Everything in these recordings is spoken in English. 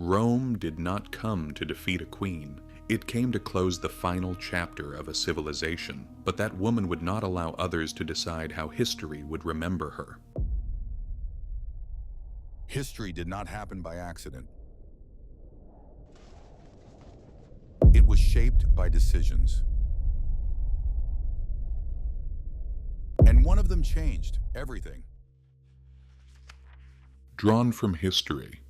Rome did not come to defeat a queen. It came to close the final chapter of a civilization, but that woman would not allow others to decide how history would remember her. History did not happen by accident. It was shaped by decisions. And one of them changed everything. Drawn from history.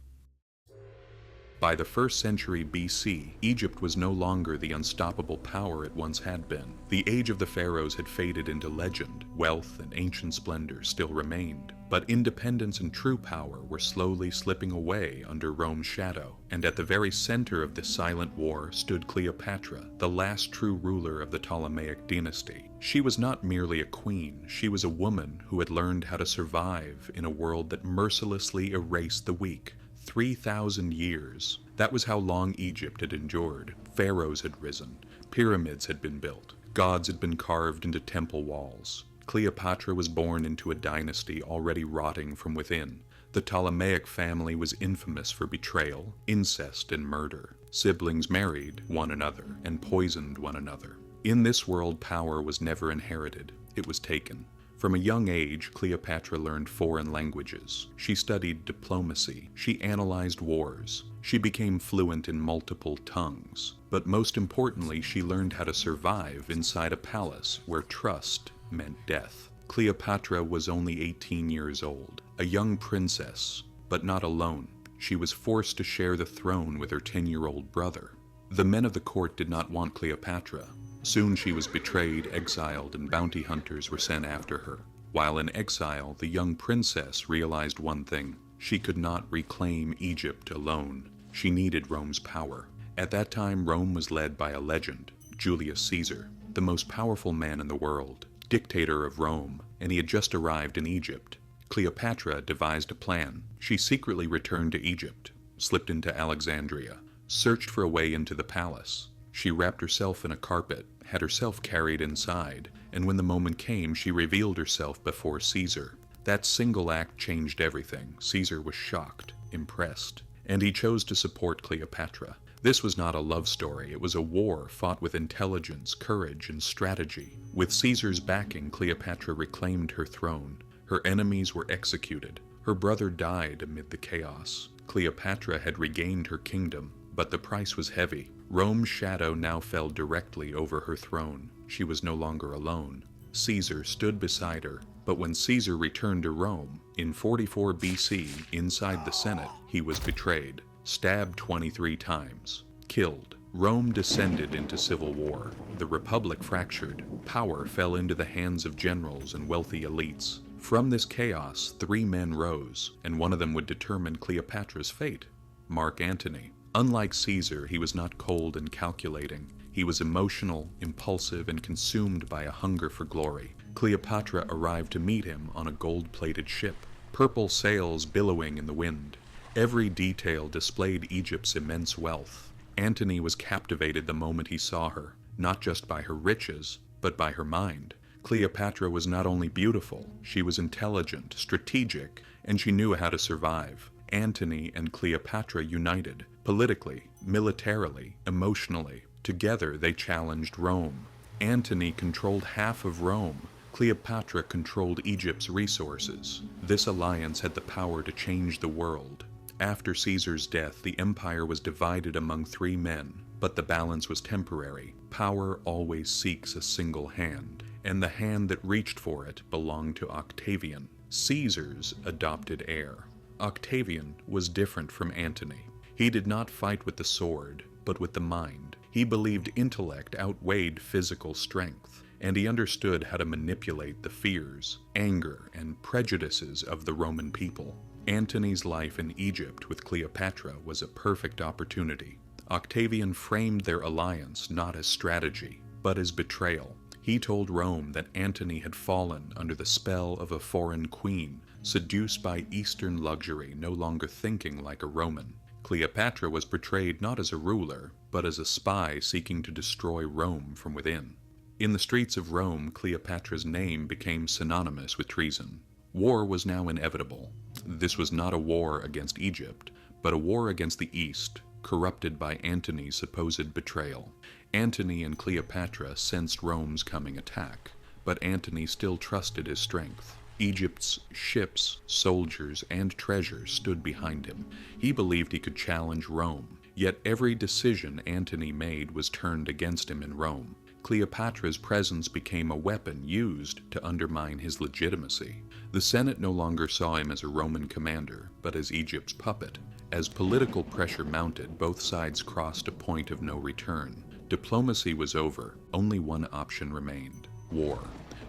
By the 1st century BC, Egypt was no longer the unstoppable power it once had been. The age of the pharaohs had faded into legend. Wealth and ancient splendor still remained, but independence and true power were slowly slipping away under Rome's shadow. And at the very center of this silent war stood Cleopatra, the last true ruler of the Ptolemaic dynasty. She was not merely a queen, she was a woman who had learned how to survive in a world that mercilessly erased the weak. 3,000 years. That was how long Egypt had endured. Pharaohs had risen. Pyramids had been built. Gods had been carved into temple walls. Cleopatra was born into a dynasty already rotting from within. The Ptolemaic family was infamous for betrayal, incest, and murder. Siblings married one another and poisoned one another. In this world, power was never inherited. It was taken. From a young age, Cleopatra learned foreign languages. She studied diplomacy. She analyzed wars. She became fluent in multiple tongues. But most importantly, she learned how to survive inside a palace where trust meant death. Cleopatra was only 18 years old, a young princess, but not alone. She was forced to share the throne with her 10-year-old brother. The men of the court did not want Cleopatra. Soon she was betrayed, exiled, and bounty hunters were sent after her. While in exile, the young princess realized one thing. She could not reclaim Egypt alone. She needed Rome's power. At that time, Rome was led by a legend, Julius Caesar, the most powerful man in the world, dictator of Rome, and he had just arrived in Egypt. Cleopatra devised a plan. She secretly returned to Egypt, slipped into Alexandria, searched for a way into the palace. She wrapped herself in a carpet, had herself carried inside, and when the moment came, she revealed herself before Caesar. That single act changed everything. Caesar was shocked, impressed, and he chose to support Cleopatra. This was not a love story. It was a war fought with intelligence, courage, and strategy. With Caesar's backing, Cleopatra reclaimed her throne. Her enemies were executed. Her brother died amid the chaos. Cleopatra had regained her kingdom, but the price was heavy. Rome's shadow now fell directly over her throne. She was no longer alone. Caesar stood beside her, but when Caesar returned to Rome, in 44 BC, inside the Senate, he was betrayed, stabbed 23 times, killed. Rome descended into civil war. The Republic fractured. Power fell into the hands of generals and wealthy elites. From this chaos, 3 men rose, and one of them would determine Cleopatra's fate, Mark Antony. Unlike Caesar, he was not cold and calculating. He was emotional, impulsive, and consumed by a hunger for glory. Cleopatra arrived to meet him on a gold-plated ship, purple sails billowing in the wind. Every detail displayed Egypt's immense wealth. Antony was captivated the moment he saw her, not just by her riches, but by her mind. Cleopatra was not only beautiful, she was intelligent, strategic, and she knew how to survive. Antony and Cleopatra united, politically, militarily, emotionally. Together they challenged Rome. Antony controlled half of Rome. Cleopatra controlled Egypt's resources. This alliance had the power to change the world. After Caesar's death, the empire was divided among 3 men, but the balance was temporary. Power always seeks a single hand, and the hand that reached for it belonged to Octavian, Caesar's adopted heir. Octavian was different from Antony. He did not fight with the sword, but with the mind. He believed intellect outweighed physical strength, and he understood how to manipulate the fears, anger, and prejudices of the Roman people. Antony's life in Egypt with Cleopatra was a perfect opportunity. Octavian framed their alliance not as strategy, but as betrayal. He told Rome that Antony had fallen under the spell of a foreign queen, seduced by Eastern luxury, no longer thinking like a Roman. Cleopatra was portrayed not as a ruler, but as a spy seeking to destroy Rome from within. In the streets of Rome, Cleopatra's name became synonymous with treason. War was now inevitable. This was not a war against Egypt, but a war against the East, corrupted by Antony's supposed betrayal. Antony and Cleopatra sensed Rome's coming attack, but Antony still trusted his strength. Egypt's ships, soldiers, and treasure stood behind him. He believed he could challenge Rome, yet every decision Antony made was turned against him in Rome. Cleopatra's presence became a weapon used to undermine his legitimacy. The Senate no longer saw him as a Roman commander, but as Egypt's puppet. As political pressure mounted, both sides crossed a point of no return. Diplomacy was over. Only one option remained: war.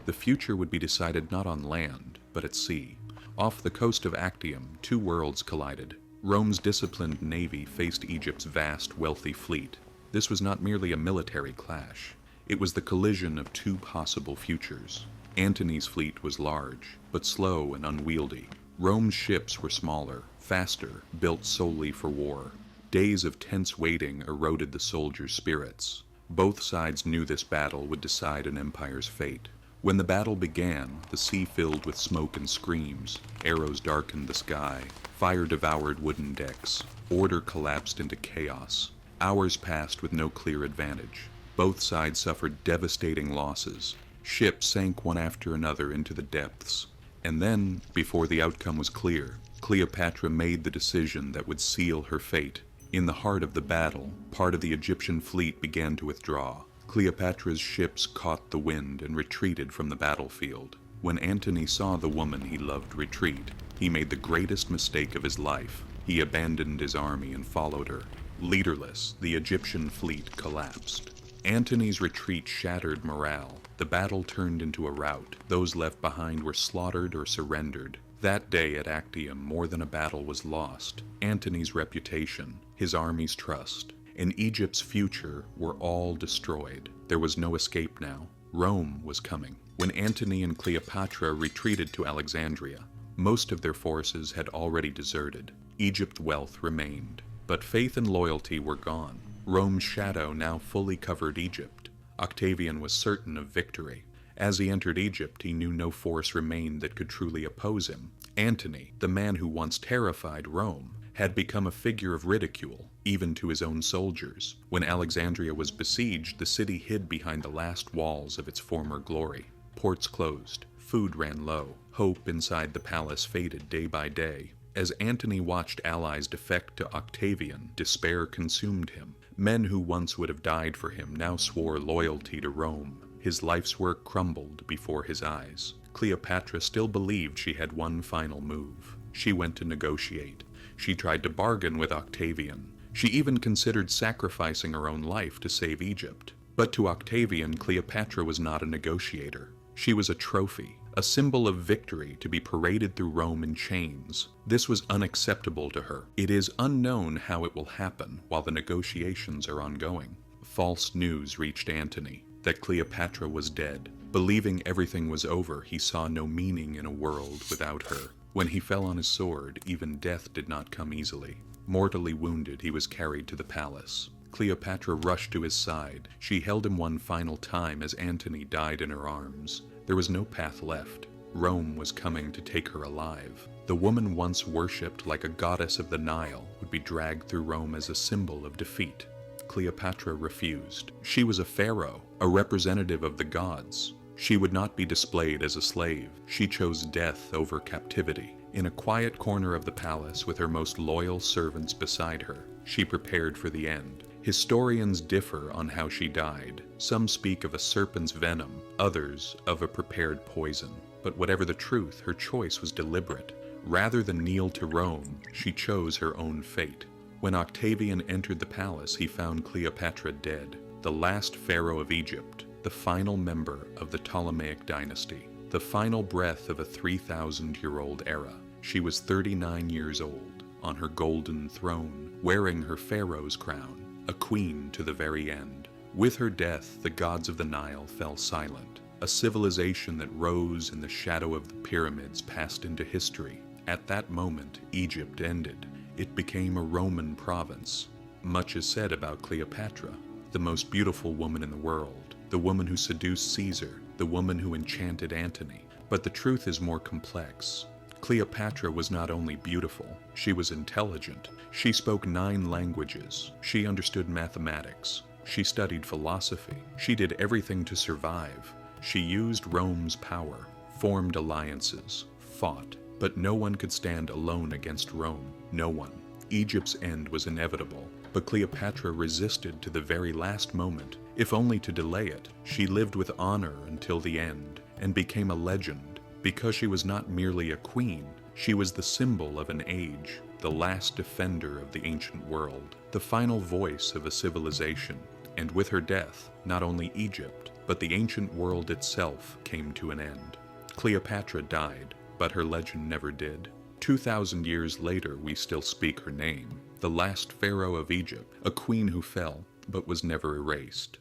The future would be decided not on land, but at sea. Off the coast of Actium, two worlds collided. Rome's disciplined navy faced Egypt's vast, wealthy fleet. This was not merely a military clash. It was the collision of two possible futures. Antony's fleet was large, but slow and unwieldy. Rome's ships were smaller, faster, built solely for war. Days of tense waiting eroded the soldiers' spirits. Both sides knew this battle would decide an empire's fate. When the battle began, the sea filled with smoke and screams. Arrows darkened the sky. Fire devoured wooden decks. Order collapsed into chaos. Hours passed with no clear advantage. Both sides suffered devastating losses. Ships sank one after another into the depths. And then, before the outcome was clear, Cleopatra made the decision that would seal her fate. In the heart of the battle, part of the Egyptian fleet began to withdraw. Cleopatra's ships caught the wind and retreated from the battlefield. When Antony saw the woman he loved retreat, he made the greatest mistake of his life. He abandoned his army and followed her. Leaderless, the Egyptian fleet collapsed. Antony's retreat shattered morale. The battle turned into a rout. Those left behind were slaughtered or surrendered. That day at Actium, more than a battle was lost. Antony's reputation, his army's trust, and Egypt's future were all destroyed. There was no escape now. Rome was coming. When Antony and Cleopatra retreated to Alexandria, most of their forces had already deserted. Egypt's wealth remained, but faith and loyalty were gone. Rome's shadow now fully covered Egypt. Octavian was certain of victory. As he entered Egypt, he knew no force remained that could truly oppose him. Antony, the man who once terrified Rome, had become a figure of ridicule, even to his own soldiers. When Alexandria was besieged, the city hid behind the last walls of its former glory. Ports closed, food ran low, hope inside the palace faded day by day. As Antony watched allies defect to Octavian, despair consumed him. Men who once would have died for him now swore loyalty to Rome. His life's work crumbled before his eyes. Cleopatra still believed she had one final move. She went to negotiate. She tried to bargain with Octavian. She even considered sacrificing her own life to save Egypt. But to Octavian, Cleopatra was not a negotiator. She was a trophy, a symbol of victory to be paraded through Rome in chains. This was unacceptable to her. It is unknown how it will happen while the negotiations are ongoing. False news reached Antony that Cleopatra was dead. Believing everything was over, he saw no meaning in a world without her. When he fell on his sword, even death did not come easily. Mortally wounded, he was carried to the palace. Cleopatra rushed to his side. She held him one final time as Antony died in her arms. There was no path left. Rome was coming to take her alive. The woman once worshipped like a goddess of the Nile would be dragged through Rome as a symbol of defeat. Cleopatra refused. She was a pharaoh, a representative of the gods. She would not be displayed as a slave. She chose death over captivity. In a quiet corner of the palace with her most loyal servants beside her, she prepared for the end. Historians differ on how she died. Some speak of a serpent's venom, others of a prepared poison. But whatever the truth, her choice was deliberate. Rather than kneel to Rome, she chose her own fate. When Octavian entered the palace, he found Cleopatra dead, the last pharaoh of Egypt, the final member of the Ptolemaic dynasty, the final breath of a 3,000-year-old era. She was 39 years old, on her golden throne, wearing her pharaoh's crown, a queen to the very end. With her death, the gods of the Nile fell silent. A civilization that rose in the shadow of the pyramids passed into history. At that moment, Egypt ended. It became a Roman province. Much is said about Cleopatra, the most beautiful woman in the world, the woman who seduced Caesar, the woman who enchanted Antony. But the truth is more complex. Cleopatra was not only beautiful, she was intelligent. She spoke 9 languages. She understood mathematics. She studied philosophy. She did everything to survive. She used Rome's power, formed alliances, fought. But no one could stand alone against Rome. No one. Egypt's end was inevitable, but Cleopatra resisted to the very last moment, if only to delay it. She lived with honor until the end, and became a legend. Because she was not merely a queen, she was the symbol of an age, the last defender of the ancient world, the final voice of a civilization. And with her death, not only Egypt, but the ancient world itself came to an end. Cleopatra died, but her legend never did. 2,000 years later, we still speak her name, the last Pharaoh of Egypt, a queen who fell, but was never erased.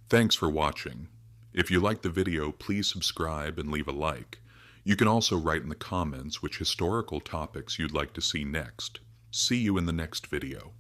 Thanks for watching. If you liked the video, please subscribe and leave a like. You can also write in the comments which historical topics you'd like to see next. See you in the next video.